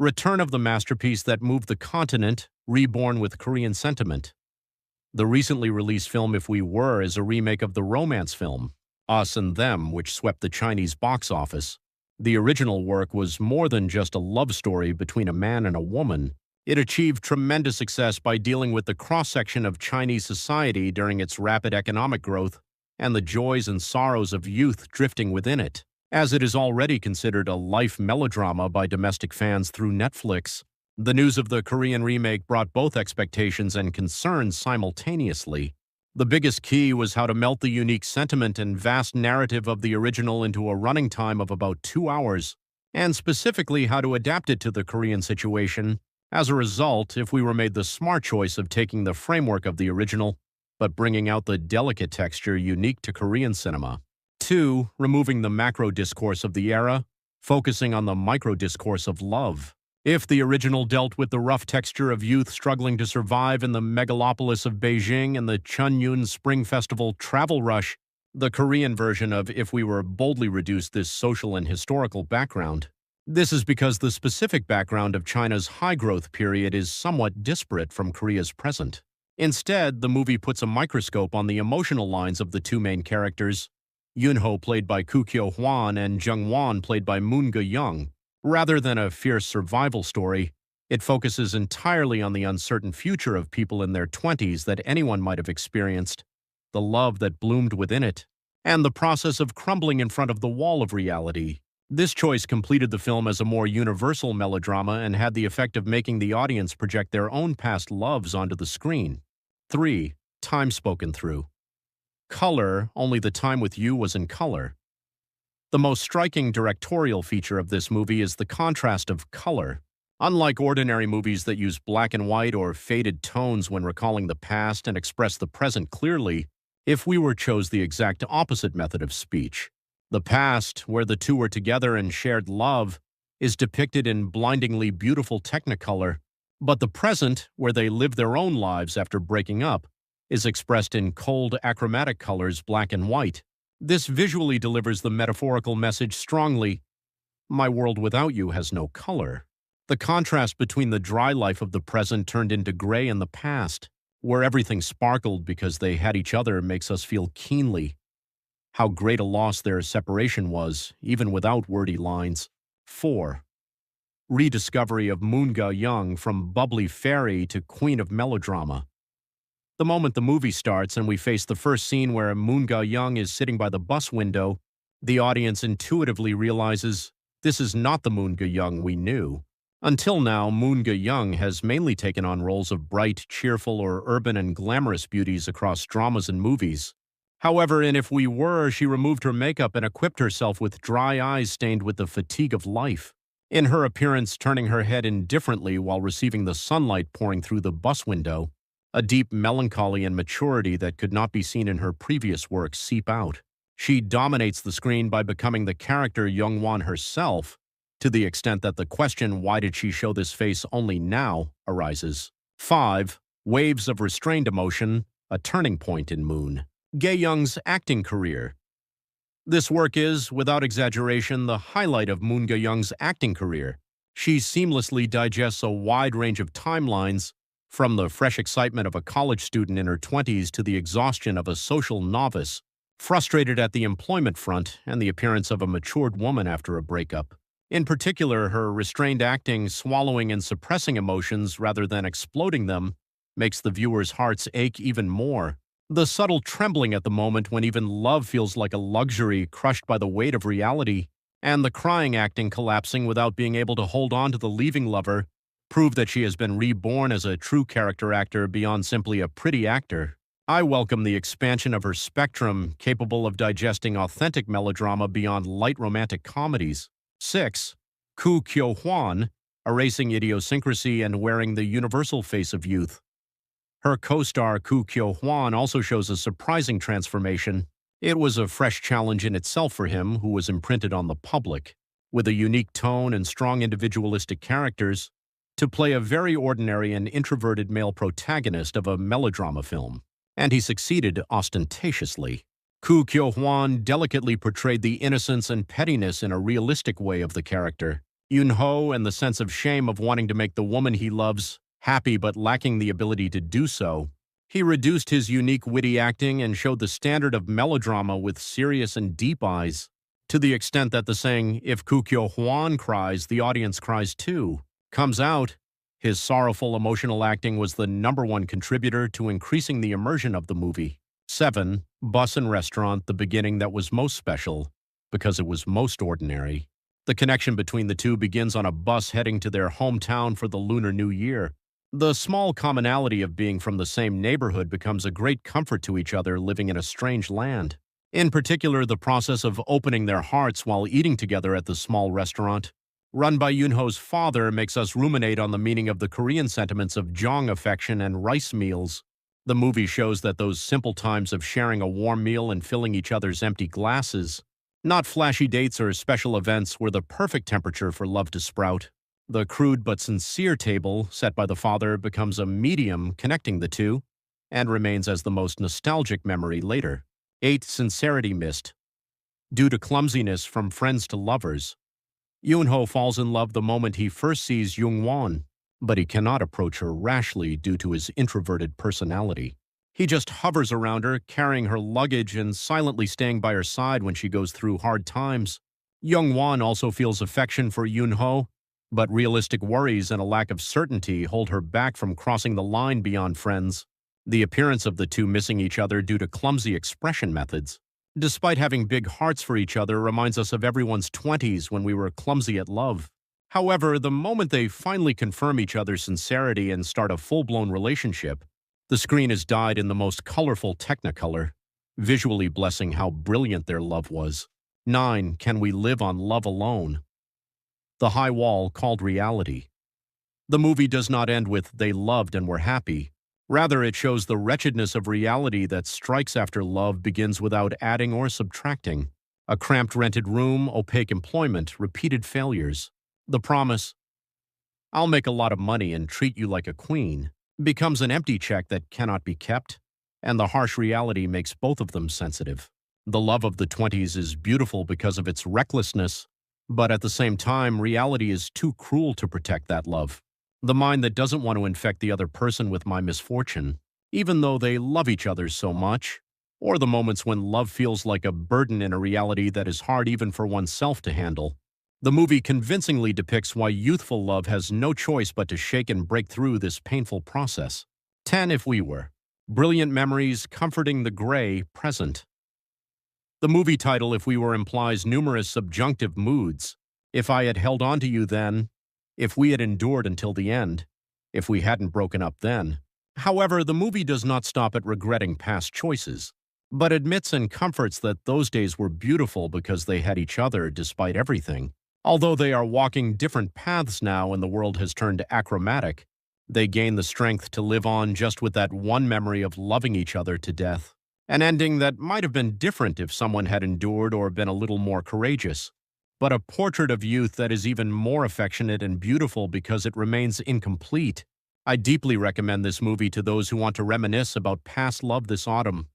Return of the masterpiece that moved the continent, reborn with Korean sentiment. The recently released film If We Were is a remake of the romance film Us and Them, which swept the Chinese box office. The original work was more than just a love story between a man and a woman. It achieved tremendous success by dealing with the cross-section of Chinese society during its rapid economic growth and the joys and sorrows of youth drifting within it. As it is already considered a life melodrama by domestic fans through Netflix, the news of the Korean remake brought both expectations and concerns simultaneously. The biggest key was how to melt the unique sentiment and vast narrative of the original into a running time of about 2 hours, and specifically how to adapt it to the Korean situation. As a result, If We Were made the smart choice of taking the framework of the original, but bringing out the delicate texture unique to Korean cinema. 2. Removing the macro discourse of the era, focusing on the micro discourse of love. If the original dealt with the rough texture of youth struggling to survive in the megalopolis of Beijing and the Chunyun Spring Festival travel rush, the Korean version of If We Were boldly reduced this social and historical background. This is because the specific background of China's high-growth period is somewhat disparate from Korea's present. Instead, the movie puts a microscope on the emotional lines of the two main characters, Yunho played by Koo Kyo-hwan and Jung-won played by Moon Go-young. Rather than a fierce survival story, it focuses entirely on the uncertain future of people in their 20s that anyone might have experienced, the love that bloomed within it, and the process of crumbling in front of the wall of reality. This choice completed the film as a more universal melodrama and had the effect of making the audience project their own past loves onto the screen. 3. Time spoken through. Color, only the time with you was in color. The most striking directorial feature of this movie is the contrast of color. Unlike ordinary movies that use black and white or faded tones when recalling the past and express the present clearly, If We Were chose the exact opposite method of speech. The past, where the two were together and shared love, is depicted in blindingly beautiful Technicolor, but the present, where they live their own lives after breaking up, is expressed in cold, achromatic colors, black and white. This visually delivers the metaphorical message strongly: my world without you has no color. The contrast between the dry life of the present turned into gray in the past, where everything sparkled because they had each other, makes us feel keenly how great a loss their separation was, even without wordy lines. 4. Rediscovery of Moon Go-young from bubbly fairy to queen of melodrama. The moment the movie starts and we face the first scene where Moon Go-young is sitting by the bus window, the audience intuitively realizes this is not the Moon Go-young we knew. Until now, Moon Go-young has mainly taken on roles of bright, cheerful, or urban and glamorous beauties across dramas and movies. However, in If We Were, she removed her makeup and equipped herself with dry eyes stained with the fatigue of life. In her appearance, turning her head indifferently while receiving the sunlight pouring through the bus window, a deep melancholy and maturity that could not be seen in her previous work seep out. She dominates the screen by becoming the character Jung-won herself, to the extent that the question, why did she show this face only now, arises. 5. Waves of restrained emotion, a turning point in Moon Go-young's acting career. This work is, without exaggeration, the highlight of Moon Go-young's acting career. She seamlessly digests a wide range of timelines, from the fresh excitement of a college student in her 20s to the exhaustion of a social novice, frustrated at the employment front and the appearance of a matured woman after a breakup. In particular, her restrained acting, swallowing and suppressing emotions rather than exploding them, makes the viewer's hearts ache even more. The subtle trembling at the moment when even love feels like a luxury crushed by the weight of reality, and the crying acting collapsing without being able to hold on to the leaving lover, prove that she has been reborn as a true character actor beyond simply a pretty actor. I welcome the expansion of her spectrum, capable of digesting authentic melodrama beyond light romantic comedies. 6. Koo Kyo-hwan, erasing idiosyncrasy and wearing the universal face of youth. Her co-star Koo Kyo-hwan also shows a surprising transformation. It was a fresh challenge in itself for him, who was imprinted on the public, with a unique tone and strong individualistic characters, to play a very ordinary and introverted male protagonist of a melodrama film. And he succeeded ostentatiously. Koo Kyo-hwan delicately portrayed the innocence and pettiness in a realistic way of the character. Yoon-ho and the sense of shame of wanting to make the woman he loves happy but lacking the ability to do so. He reduced his unique witty acting and showed the standard of melodrama with serious and deep eyes, to the extent that the saying, "If Kukyo Hwan cries, the audience cries too," comes out. His sorrowful emotional acting was the #1 contributor to increasing the immersion of the movie. 7. Bus and Restaurant, the beginning that was most special, because it was most ordinary. The connection between the two begins on a bus heading to their hometown for the Lunar New Year. The small commonality of being from the same neighborhood becomes a great comfort to each other living in a strange land. In particular, the process of opening their hearts while eating together at the small restaurant, run by Yoon-ho's father, makes us ruminate on the meaning of the Korean sentiments of jong affection and rice meals. The movie shows that those simple times of sharing a warm meal and filling each other's empty glasses, not flashy dates or special events, were the perfect temperature for love to sprout. The crude but sincere table set by the father becomes a medium connecting the two, and remains as the most nostalgic memory later. 8. Sincerity missed. Due to clumsiness from friends to lovers, Yoon-ho falls in love the moment he first sees Young-won, but he cannot approach her rashly due to his introverted personality. He just hovers around her, carrying her luggage and silently staying by her side when she goes through hard times. Young-won also feels affection for Yoon-ho, but realistic worries and a lack of certainty hold her back from crossing the line beyond friends. The appearance of the two missing each other due to clumsy expression methods, despite having big hearts for each other, reminds us of everyone's 20s when we were clumsy at love. However, the moment they finally confirm each other's sincerity and start a full-blown relationship, the screen is dyed in the most colorful Technicolor, visually blessing how brilliant their love was. 9. Can we live on love alone? The high wall called reality. The movie does not end with "they loved and were happy." Rather, it shows the wretchedness of reality that strikes after love begins without adding or subtracting. A cramped rented room, opaque employment, repeated failures. The promise, "I'll make a lot of money and treat you like a queen," becomes an empty check that cannot be kept, and the harsh reality makes both of them sensitive. The love of the 20s is beautiful because of its recklessness, but at the same time, reality is too cruel to protect that love. The mind that doesn't want to infect the other person with my misfortune, even though they love each other so much, or the moments when love feels like a burden in a reality that is hard even for oneself to handle. The movie convincingly depicts why youthful love has no choice but to shake and break through this painful process. 10. If We Were. Brilliant memories comforting the gray present. The movie title, If We Were, implies numerous subjunctive moods. If I had held on to you then, if we had endured until the end, if we hadn't broken up then. However, the movie does not stop at regretting past choices, but admits and comforts that those days were beautiful because they had each other despite everything. Although they are walking different paths now and the world has turned achromatic, they gain the strength to live on just with that one memory of loving each other to death. An ending that might have been different if someone had endured or been a little more courageous, but a portrait of youth that is even more affectionate and beautiful because it remains incomplete. I deeply recommend this movie to those who want to reminisce about past love this autumn.